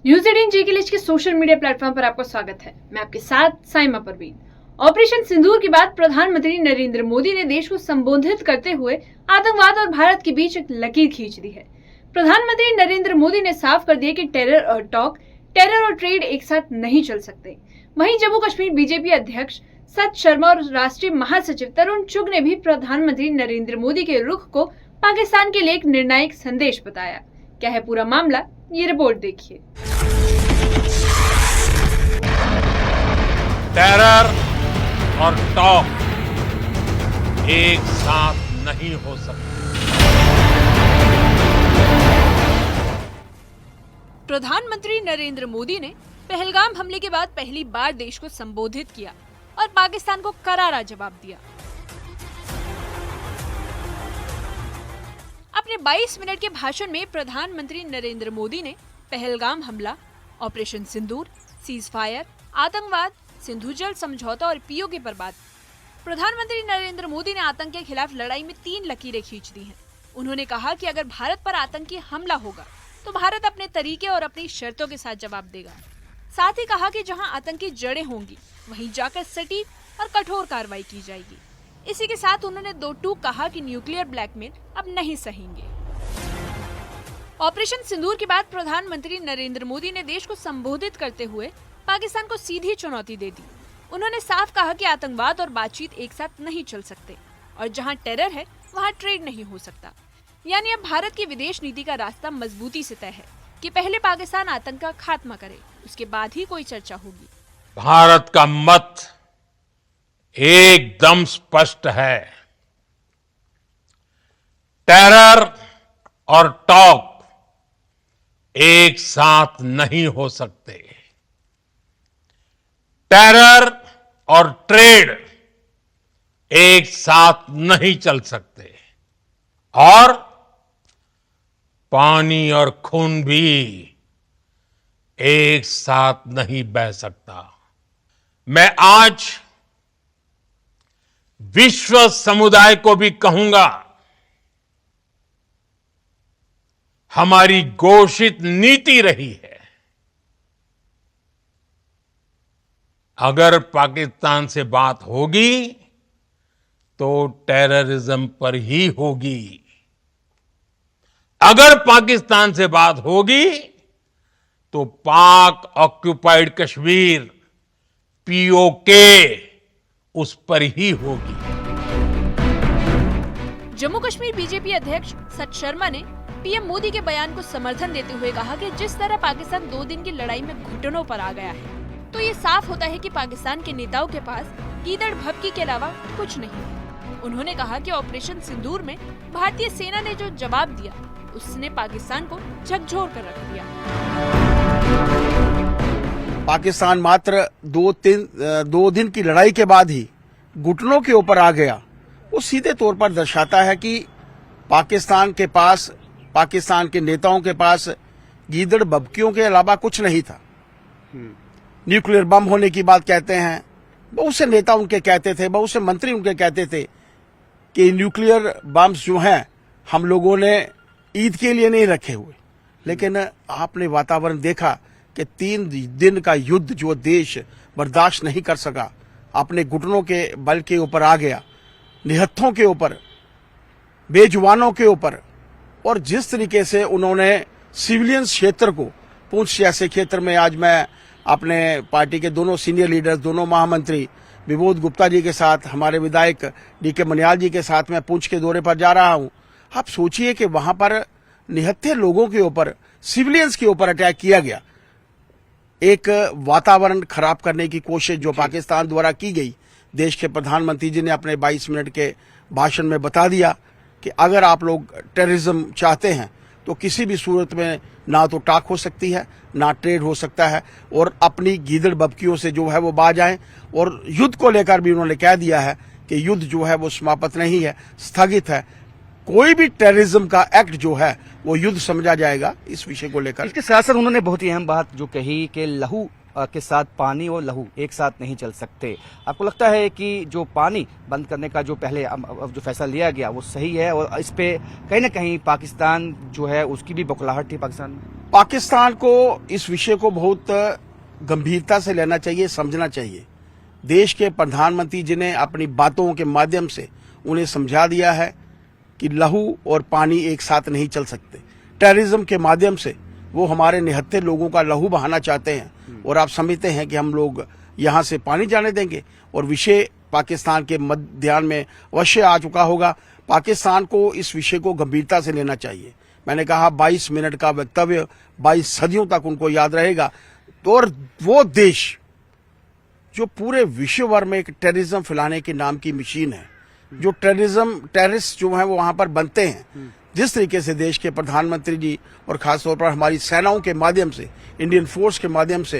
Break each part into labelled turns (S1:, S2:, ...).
S1: News18 JKLH के social media platform पर आपका स्वागत है। मैं आपके साथ साइमा परवीन। ऑपरेशन सिंदूर के बाद प्रधानमंत्री नरेंद्र मोदी ने देश को संबोधित करते हुए आतंकवाद और भारत के बीच एक लकीर खींच दी है। प्रधानमंत्री नरेंद्र मोदी ने साफ कर दिया कि टेरर और ट्रेड एक साथ नहीं चल सकते। वहीं जम्मू कश्मीर बीजेपी अध्यक्ष सत शर्मा और राष्ट्रीय महासचिव तरुण चुग ने भी प्रधानमंत्री नरेंद्र मोदी के रुख को पाकिस्तान के लिए एक निर्णायक संदेश बताया। क्या है पूरा मामला, ये रिपोर्ट देखिए।
S2: टेरर और टॉक एक साथ नहीं हो सकते।
S1: प्रधानमंत्री नरेंद्र मोदी ने पहलगाम हमले के बाद पहली बार देश को संबोधित किया और पाकिस्तान को करारा जवाब दिया। अपने 22 मिनट के भाषण में प्रधानमंत्री नरेंद्र मोदी ने पहलगाम हमला, ऑपरेशन सिंदूर, सीज फायर, आतंकवाद, सिंधु जल समझौता और पीओके पर बात। प्रधानमंत्री नरेंद्र मोदी ने आतंक के खिलाफ लड़ाई में 3 लकीरें खींच दी हैं। उन्होंने कहा कि अगर भारत पर आतंकी हमला होगा तो भारत अपने तरीके और अपनी शर्तों के साथ जवाब देगा। साथ ही कहा कि जहां आतंकी जड़ें होंगी वहीं जाकर सटीक और कठोर कार्रवाई की जाएगी। इसी के साथ उन्होंने 2 टूक कहा कि न्यूक्लियर ब्लैकमेल अब नहीं सहेंगे। ऑपरेशन सिंदूर के बाद प्रधानमंत्री नरेंद्र मोदी ने देश को संबोधित करते हुए पाकिस्तान को सीधी चुनौती दे दी। उन्होंने साफ कहा कि आतंकवाद और बातचीत एक साथ नहीं चल सकते और जहां टेरर है वहां ट्रेड नहीं हो सकता। यानी अब भारत की विदेश नीति का रास्ता मजबूती से तय है कि पहले पाकिस्तान आतंक का खात्मा करे, उसके बाद ही कोई चर्चा होगी।
S2: भारत का मत एकदम स्पष्ट है। टेरर और टॉक एक साथ नहीं हो सकते। टेरर और ट्रेड एक साथ नहीं चल सकते और पानी और खून भी एक साथ नहीं बह सकता। मैं आज विश्व समुदाय को भी कहूंगा, हमारी घोषित नीति रही है, अगर पाकिस्तान से बात होगी तो टेररिज्म पर ही होगी। अगर पाकिस्तान से बात होगी तो पाक ऑक्युपाइड कश्मीर पीओके उस पर ही होगी।
S1: जम्मू कश्मीर बीजेपी अध्यक्ष सत शर्मा ने पीएम मोदी के बयान को समर्थन देते हुए कहा कि जिस तरह पाकिस्तान 2 दिन की लड़ाई में घुटनों पर आ गया है तो ये साफ होता है कि पाकिस्तान के नेताओं के पास गीदड़ भभकी के अलावा कुछ नहीं है। उन्होंने कहा कि ऑपरेशन सिंदूर में भारतीय सेना ने जो जवाब दिया उसने पाकिस्तान को झकझोर कर रख दिया।
S3: पाकिस्तान मात्र 2 दिन की लड़ाई के बाद ही घुटनों के ऊपर आ गया। वो सीधे तौर पर दर्शाता है कि पाकिस्तान के नेताओं के पास गीदड़ भभकियों के अलावा कुछ नहीं था। न्यूक्लियर बम होने की बात कहते हैं, बहुत से नेता उनके कहते थे, बहुत से मंत्री उनके कहते थे कि न्यूक्लियर बम्स जो हैं हम लोगों ने ईद के लिए नहीं रखे हुए। लेकिन आपने वातावरण देखा कि 3 दिन का युद्ध जो देश बर्दाश्त नहीं कर सका, अपने घुटनों के बल के ऊपर आ गया, निहत्थों के ऊपर, बेजुबानों के ऊपर, और जिस तरीके से उन्होंने सिविलियन क्षेत्र को, पुंछ जैसे क्षेत्र में, आज मैं अपने पार्टी के दोनों सीनियर लीडर्स, दोनों महामंत्री विबोध गुप्ता जी के साथ, हमारे विधायक डीके मनियाल जी के साथ मैं पुंछ के दौरे पर जा रहा हूं। आप सोचिए कि वहां पर निहत्थे लोगों के ऊपर, सिविलियंस के ऊपर अटैक किया गया। एक वातावरण खराब करने की कोशिश जो पाकिस्तान द्वारा की गई, देश के प्रधानमंत्री जी ने अपने 22 मिनट के भाषण में बता दिया कि अगर आप लोग टेररिज्म चाहते हैं तो किसी भी सूरत में ना तो टाक हो सकती है, ना ट्रेड हो सकता है, और अपनी गीदड़ भभकियों से जो है वो बाज आए। और युद्ध को लेकर भी उन्होंने कह दिया है कि युद्ध जो है वो समाप्त नहीं है, स्थगित है। कोई भी टेररिज्म का एक्ट जो है वो युद्ध समझा जाएगा। इस विषय को लेकर
S4: इसके साथ साथ उन्होंने बहुत ही अहम बात जो कही कि लहू के साथ पानी और लहू एक साथ नहीं चल सकते। आपको लगता है कि जो पानी बंद करने का जो पहले जो फैसला लिया गया वो सही है, और इस पे कहीं ना कहीं पाकिस्तान जो है उसकी भी बौखलाहट थी पाकिस्तान में?
S3: पाकिस्तान को इस विषय को बहुत गंभीरता से लेना चाहिए, समझना चाहिए। देश के प्रधानमंत्री जी ने अपनी बातों के माध्यम से उन्हें समझा दिया है कि लहू और पानी एक साथ नहीं चल सकते। टेररिज्म के माध्यम से वो हमारे निहत्थे लोगों का लहू बहाना चाहते हैं और आप समझते हैं कि हम लोग यहां से पानी जाने देंगे। और विषय पाकिस्तान के ध्यान में अवश्य आ चुका होगा। पाकिस्तान को इस विषय को गंभीरता से लेना चाहिए। मैंने कहा 22 मिनट का वक्तव्य 22 सदियों तक उनको याद रहेगा। और वो देश जो पूरे विश्व भर में एक टेररिज्म फैलाने के नाम की मशीन है, जो टेररिस्ट जो है वो वहां पर बनते हैं, जिस तरीके से देश के प्रधानमंत्री जी और खासतौर पर हमारी सेनाओं के माध्यम से, इंडियन फोर्स के माध्यम से,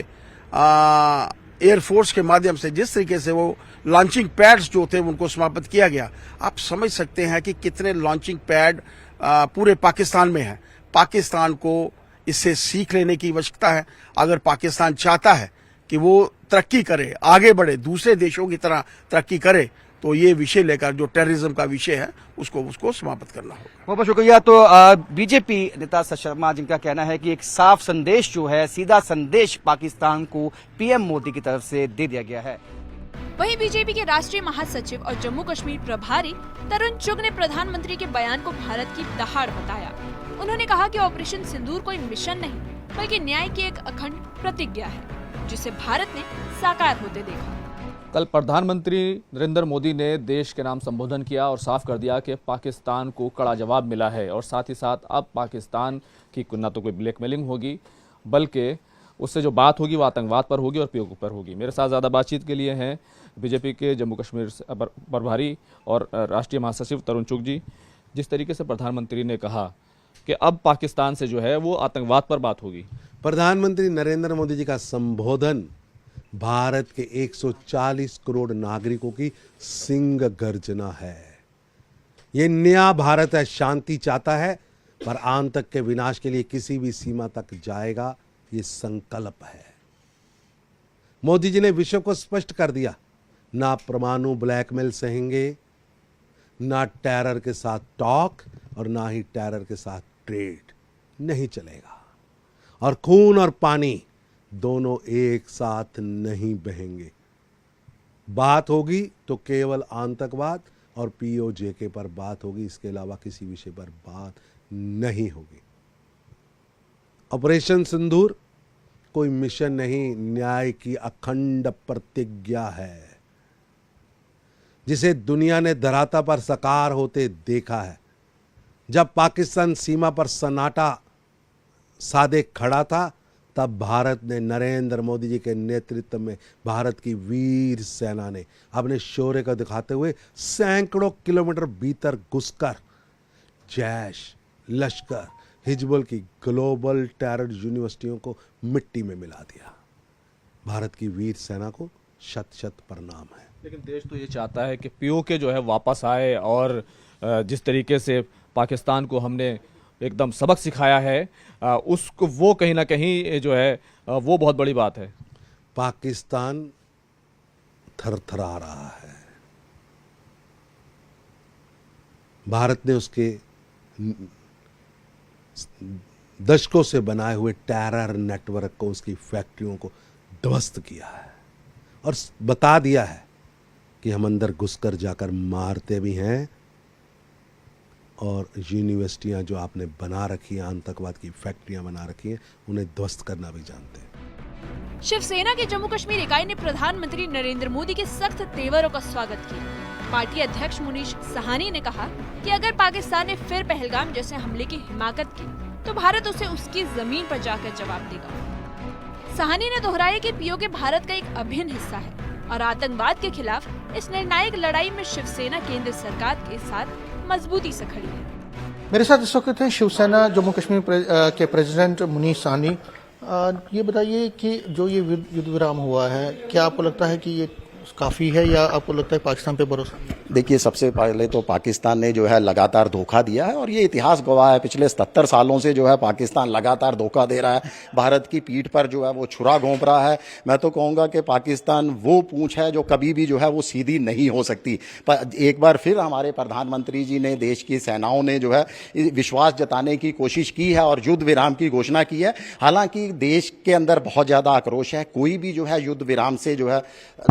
S3: एयर फोर्स के माध्यम से जिस तरीके से वो लॉन्चिंग पैड्स जो थे उनको समाप्त किया गया, आप समझ सकते हैं कि कितने लॉन्चिंग पैड पूरे पाकिस्तान में है। पाकिस्तान को इससे सीख लेने की आवश्यकता है। अगर पाकिस्तान चाहता है कि वो तरक्की करे, आगे बढ़े, दूसरे देशों की तरह तरक्की करे, तो ये विषय लेकर जो टेररिज्म का विषय है उसको समाप्त करना होगा।
S4: बहुत बहुत शुक्रिया। तो बीजेपी नेता शरद शर्मा, जिनका कहना है कि एक साफ संदेश जो है, सीधा संदेश पाकिस्तान को पीएम मोदी की तरफ से दे दिया गया है।
S1: वहीं बीजेपी के राष्ट्रीय महासचिव और जम्मू कश्मीर प्रभारी तरुण चुग ने प्रधानमंत्री के बयान को भारत की दहाड़ बताया। उन्होंने कहा कि ऑपरेशन सिंदूर कोई मिशन नहीं बल्कि न्याय की एक अखंड प्रतिज्ञा है, जिसे भारत ने साकार होते देखा।
S5: कल प्रधानमंत्री नरेंद्र मोदी ने देश के नाम संबोधन किया और साफ कर दिया कि पाकिस्तान को कड़ा जवाब मिला है और साथ ही साथ अब पाकिस्तान की न तो कोई ब्लैकमेलिंग होगी बल्कि उससे जो बात होगी वो आतंकवाद पर होगी और पीओके पर होगी। मेरे साथ ज़्यादा बातचीत के लिए हैं बीजेपी के जम्मू कश्मीर प्रभारी और राष्ट्रीय महासचिव तरुण चुग जी। जिस तरीके से प्रधानमंत्री ने कहा कि अब पाकिस्तान से जो है वो आतंकवाद पर बात होगी,
S6: प्रधानमंत्री नरेंद्र मोदी जी का संबोधन भारत के 140 करोड़ नागरिकों की सिंह गर्जना है। ये नया भारत है, शांति चाहता है पर आतंक के विनाश के लिए किसी भी सीमा तक जाएगा, ये संकल्प है। मोदी जी ने विश्व को स्पष्ट कर दिया, ना परमाणु ब्लैकमेल सहेंगे, ना टेरर के साथ टॉक और ना ही टेरर के साथ ट्रेड, नहीं चलेगा। और खून और पानी दोनों एक साथ नहीं बहेंगे। बात होगी तो केवल आतंकवाद और पीओजे पर बात होगी, इसके अलावा किसी विषय पर बात नहीं होगी। ऑपरेशन सिंदूर कोई मिशन नहीं, न्याय की अखंड प्रतिज्ञा है, जिसे दुनिया ने धरातल पर साकार होते देखा है। जब पाकिस्तान सीमा पर सन्नाटा साधे खड़ा था, तब भारत ने नरेंद्र मोदी जी के नेतृत्व में भारत की वीर सेना ने अपने शौर्य को दिखाते हुए सैकड़ों किलोमीटर भीतर घुसकर जैश, लश्कर, हिजबुल की ग्लोबल टेरर यूनिवर्सिटियों को मिट्टी में मिला दिया। भारत की वीर सेना को शत शत प्रणाम है।
S5: लेकिन देश तो ये चाहता है कि पीओके जो है वापस आए और जिस तरीके से पाकिस्तान को हमने एकदम सबक सिखाया है उसको, वो कहीं ना कहीं जो है वो बहुत बड़ी बात है।
S6: पाकिस्तान थरथरा रहा है। भारत ने उसके दशकों से बनाए हुए टेरर नेटवर्क को, उसकी फैक्ट्रियों को ध्वस्त किया है और बता दिया है कि हम अंदर घुसकर जाकर मारते भी हैं और यूनिवर्सिटियां जो आपने बना रखी हैं, आतंकवाद की फैक्ट्रियां बना रखी हैं, उन्हें ध्वस्त करना भी जानते हैं।
S1: शिवसेना के जम्मू कश्मीर इकाई ने प्रधानमंत्री नरेंद्र मोदी के सख्त तेवरों का स्वागत किया। पार्टी अध्यक्ष मुनीश सहानी ने कहा कि अगर पाकिस्तान ने फिर पहलगाम जैसे हमले की हिमाकत की तो भारत उसे उसकी जमीन पर जाकर जवाब देगा। सहानी ने दोहराया कि पीओके भारत का एक अभिन्न हिस्सा है और आतंकवाद के खिलाफ इस निर्णायक लड़ाई में शिवसेना केंद्र सरकार के साथ मजबूती से खड़ी है।
S7: मेरे साथ इस वक्त हैं शिवसेना जम्मू कश्मीर के प्रेसिडेंट मुनीश सहनी। ये बताइए कि जो ये युद्ध विराम हुआ है, क्या आपको लगता है कि ये काफ़ी है या आपको लगता है पाकिस्तान पे भरोसा नहीं?
S8: देखिए, सबसे पहले तो पाकिस्तान ने जो है लगातार धोखा दिया है और ये इतिहास गवाह है। पिछले 77 सालों से जो है पाकिस्तान लगातार धोखा दे रहा है, भारत की पीठ पर जो है वो छुरा घोंप रहा है। मैं तो कहूँगा कि पाकिस्तान वो पूंछ है जो कभी भी जो है वो सीधी नहीं हो सकती। पर एक बार फिर हमारे प्रधानमंत्री जी ने, देश की सेनाओं ने जो है विश्वास जताने की कोशिश की है और युद्ध विराम की घोषणा की है। हालांकि देश के अंदर बहुत ज़्यादा आक्रोश है, कोई भी जो है युद्ध विराम से जो है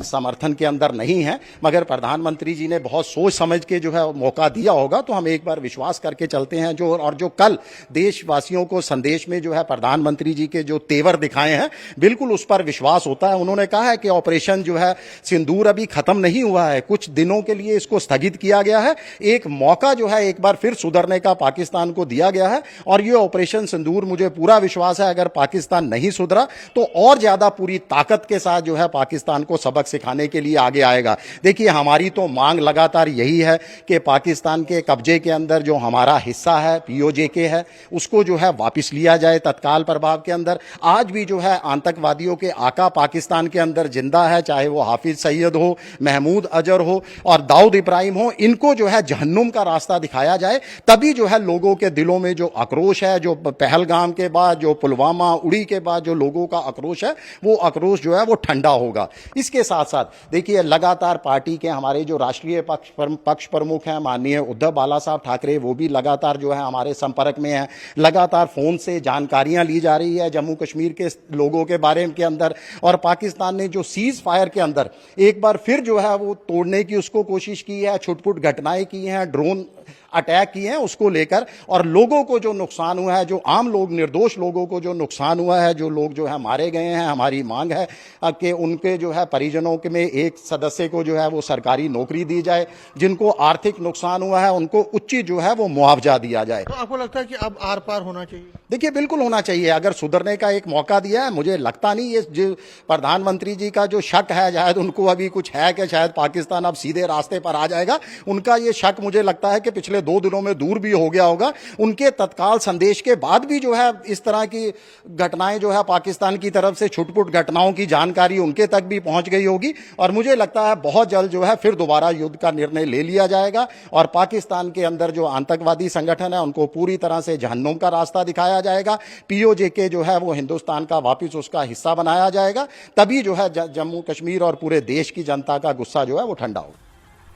S8: समर्थन के अंदर नहीं है, मगर प्रधानमंत्री जी ने बहुत सोच समझ के जो है मौका दिया होगा। तो हम एक बार विश्वास करके चलते हैं जो कल देशवासियों को संदेश में जो है प्रधानमंत्री जी के जो तेवर दिखाए हैं, बिल्कुल उस पर विश्वास होता है। उन्होंने कहा है कि ऑपरेशन जो है सिंदूर अभी खत्म नहीं हुआ है, कुछ दिनों के लिए इसको स्थगित किया गया है। एक मौका जो है एक बार फिर सुधरने का पाकिस्तान को दिया गया है और ये ऑपरेशन सिंदूर, मुझे पूरा विश्वास है, अगर पाकिस्तान नहीं सुधरा तो और ज्यादा पूरी ताकत के साथ जो है पाकिस्तान को सबक सिखाने के लिए आगे आएगा। देखिए, हमारी तो मांग लगातार यही है कि पाकिस्तान के कब्जे के अंदर जो हमारा हिस्सा है, पीओजेके है, उसको जो है वापस लिया जाए तत्काल प्रभाव के अंदर। आज भी जो है आतंकवादियों के आका पाकिस्तान के अंदर जिंदा है, चाहे वो हाफिज सईद हो, महमूद अजहर हो और दाऊद इब्राहिम हो। इनको जो है जहन्नुम का रास्ता दिखाया जाए, तभी जो है लोगों के दिलों में जो आक्रोश है, जो पहलगाम के बाद, जो पुलवामा, उड़ी के बाद जो लोगों का आक्रोश है, वो आक्रोश जो है वो ठंडा होगा। इसके साथ साथ देखिए, लगातार पार्टी के हमारे जो राष्ट्रीय पक्ष प्रमुख हैं माननीय उद्धव बाला साहब ठाकरे, वो भी लगातार जो है हमारे संपर्क में हैं। लगातार फोन से जानकारियां ली जा रही है जम्मू कश्मीर के लोगों के बारे में के अंदर, और पाकिस्तान ने जो सीज फायर के अंदर एक बार फिर जो है वो तोड़ने की उसको कोशिश की है, छुटपुट घटनाएं की हैं, ड्रोन अटैक किए हैं उसको लेकर, और लोगों को जो नुकसान हुआ है, जो आम लोग, निर्दोष लोगों को जो नुकसान हुआ है, जो लोग जो है मारे गए हैं, हमारी मांग है कि उनके जो है परिजनों के में एक सदस्य को जो है वो सरकारी नौकरी दी जाए। जिनको आर्थिक नुकसान हुआ है उनको उचित जो है वो मुआवजा दिया जाए।
S7: तो आपको लगता है कि अब आर पार होना चाहिए?
S8: देखिए, बिल्कुल होना चाहिए। अगर सुधरने का एक मौका दिया है, मुझे लगता नहीं ये जो प्रधानमंत्री जी का जो शक है, शायद उनको अभी कुछ है कि शायद पाकिस्तान अब सीधे रास्ते पर आ जाएगा, उनका ये शक मुझे लगता है कि पिछले 2 दिनों में दूर भी हो गया होगा। उनके तत्काल संदेश के बाद भी जो है इस तरह की घटनाएं जो है पाकिस्तान की तरफ से, छुटपुट घटनाओं की जानकारी उनके तक भी पहुंच गई होगी, और मुझे लगता है बहुत जल्द जो है फिर दोबारा युद्ध का निर्णय ले लिया जाएगा और पाकिस्तान के अंदर जो आतंकवादी संगठन है उनको पूरी तरह से जहन्नुम का रास्ता दिखाया जाएगा। पीओजेके जो है वो हिंदुस्तान का वापस उसका हिस्सा बनाया जाएगा, तभी जो है जम्मू कश्मीर और पूरे देश की जनता का गुस्सा जो है वो ठंडा होगा।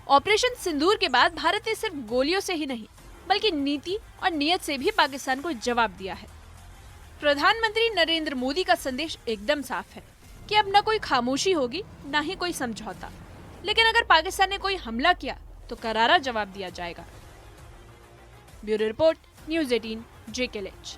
S1: ऑपरेशन सिंदूर के बाद भारत ने सिर्फ गोलियों से ही नहीं बल्कि नीति और नीयत से भी पाकिस्तान को जवाब दिया है। प्रधानमंत्री नरेंद्र मोदी का संदेश एकदम साफ है कि अब न कोई खामोशी होगी, न ही कोई समझौता, लेकिन अगर पाकिस्तान ने कोई हमला किया तो करारा जवाब दिया जाएगा। Bureau report, news 18 JKLH।